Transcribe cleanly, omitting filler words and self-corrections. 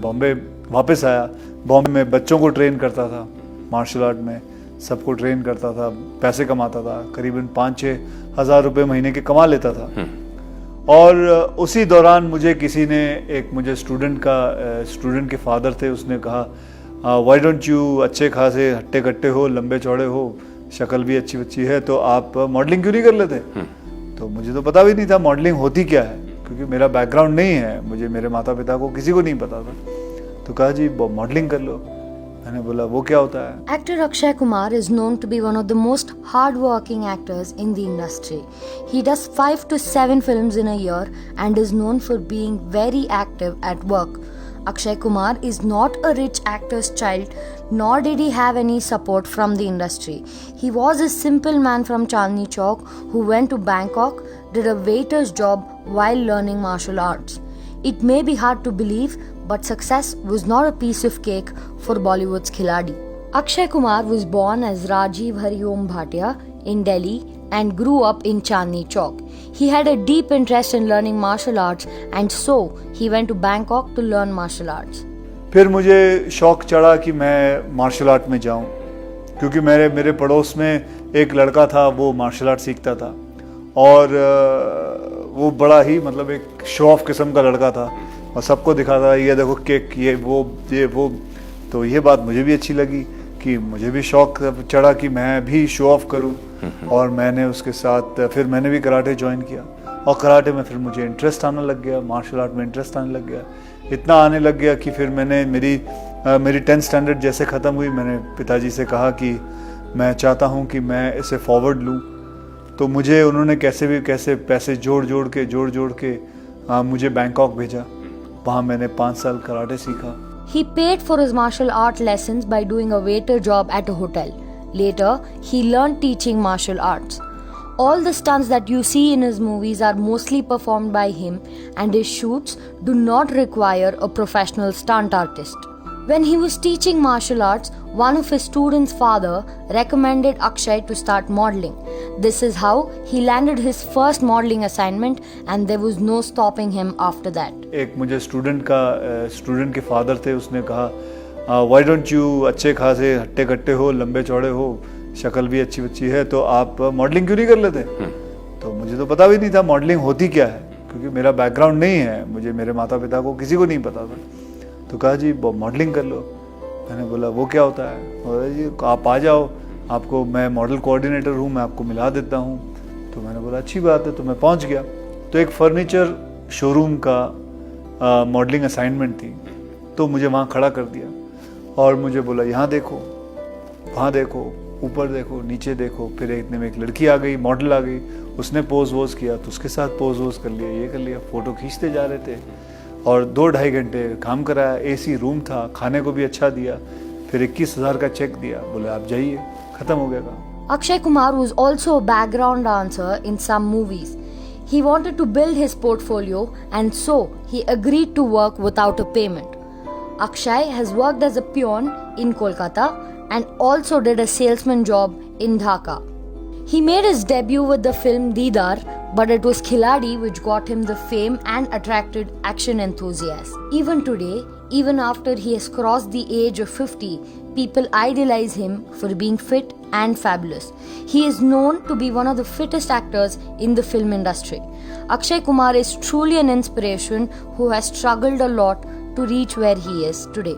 बॉम्बे वापस आया। बॉम्बे में बच्चों को ट्रेन करता था मार्शल आर्ट में, सबको ट्रेन करता था, पैसे कमाता था, करीबन 5-6 हज़ार रुपये महीने के कमा लेता था। और उसी दौरान मुझे किसी ने, एक मुझे स्टूडेंट के फादर थे, उसने कहा व्हाई डोंट यू, अच्छे खासे हट्टे कट्टे हो, लंबे चौड़े हो, शक्ल भी अच्छी बच्ची है, तो आप मॉडलिंग क्यों नहीं कर लेते? तो मुझे तो पता भी नहीं था मॉडलिंग होती क्या है, क्योंकि मेरा बैकग्राउंड नहीं है, मुझे मेरे माता पिता को किसी को नहीं पता था। तो कहा जी मॉडलिंग कर लो। मैंने बोला वो क्या होता है? Actor Akshay Kumar is known to be one of the most hard-working actors in the industry. He does 5 to 7 films in a year and is known for being very active at work. Akshay Kumar is not a rich actor's child, nor did he have any support from the industry. He was a simple man from Chandni Chowk who went to Bangkok, did a waiter's job while learning martial arts. It may be hard to believe, but success was not a piece of cake for Bollywood's Khiladi. Akshay Kumar was born as Rajiv Hariom Bhatia in Delhi and grew up in Chandni Chowk. He had a deep interest in learning martial arts and so he went to Bangkok to learn martial arts. फिर मुझे शौक चढ़ा कि मैं martial art में जाऊं, क्योंकि मेरे पड़ोस में एक लड़का था, वो मार्शल आर्ट सीखता था और वो बड़ा ही मतलब एक शो ऑफ किस्म का लड़का था और सबको दिखाता था, ये देखो केक, ये वो। तो ये बात मुझे भी अच्छी लगी कि मुझे भी शौक चढ़ा कि मैं भी शो ऑफ करूं। और मैंने उसके साथ फिर मैंने भी कराटे ज्वाइन किया और कराटे में फिर मुझे इंटरेस्ट आने लग गया, मार्शल आर्ट में इंटरेस्ट आने लग गया, इतना आने लग गया कि फिर मैंने मेरी 10th स्टैंडर्ड जैसे ख़त्म हुई, मैंने पिताजी से कहा कि मैं चाहता हूँ कि मैं इसे फॉरवर्ड लूँ। तो मुझे उन्होंने कैसे पैसे जोड़ जोड़ के मुझे बैंकॉक भेजा। वहाँ मैंने 5 साल कराटे सीखा। He paid for his martial art lessons by doing a waiter job at a hotel. Later, he learned teaching martial arts. All the stunts that you see in his movies are mostly performed by him, and his shoots do not require a professional stunt artist. When he was teaching martial arts, one of his students' father recommended Akshay to start modeling. This is how he landed his first modeling assignment and there was no stopping him after that. एक मुझे student के father थे, उसने कहा why don't you, अच्छे खासे हट्टे कट्टे हो, लंबे चौड़े हो, शक्ल भी अच्छी बच्ची है, तो आप मॉडलिंग क्यों नहीं कर लेते? तो मुझे तो पता भी नहीं था मॉडलिंग होती क्या है, क्योंकि मेरा बैकग्राउंड नहीं है, मुझे मेरे माता पिता को किसी को नहीं पता था। तो कहा जी मॉडलिंग कर लो। मैंने बोला वो क्या होता है? बोला जी आप आ जाओ, आपको मैं मॉडल कोऑर्डिनेटर हूँ, मैं आपको मिला देता हूँ। तो मैंने बोला अच्छी बात है। तो मैं पहुँच गया। तो एक फर्नीचर शोरूम का मॉडलिंग असाइनमेंट थी, तो मुझे वहाँ खड़ा कर दिया और मुझे बोला यहाँ देखो, वहाँ देखो, ऊपर देखो, नीचे देखो। फिर इतने में एक लड़की आ गई, मॉडल आ गई, उसने पोज वोज किया, तो उसके साथ पोज वोज कर लिया, ये कर लिया, फ़ोटो खींचते जा रहे थे और 2-2.5 घंटे काम कराया। एसी रूम था, खाने को भी अच्छा दिया, फिर 21,000 का चेक दिया, बोले आप जाइए, खत्म हो गया काम। Akshay Kumar was also a background dancer in some movies. He wanted to build his portfolio and so he agreed to work without a payment. Akshay has worked as a peon in Kolkata and also did a salesman job in Dhaka. He made his debut with the film Deedar, but it was Khiladi which got him the fame and attracted action enthusiasts. Even today, even after he has crossed the age of 50, people idolize him for being fit and fabulous. He is known to be one of the fittest actors in the film industry. Akshay Kumar is truly an inspiration who has struggled a lot to reach where he is today.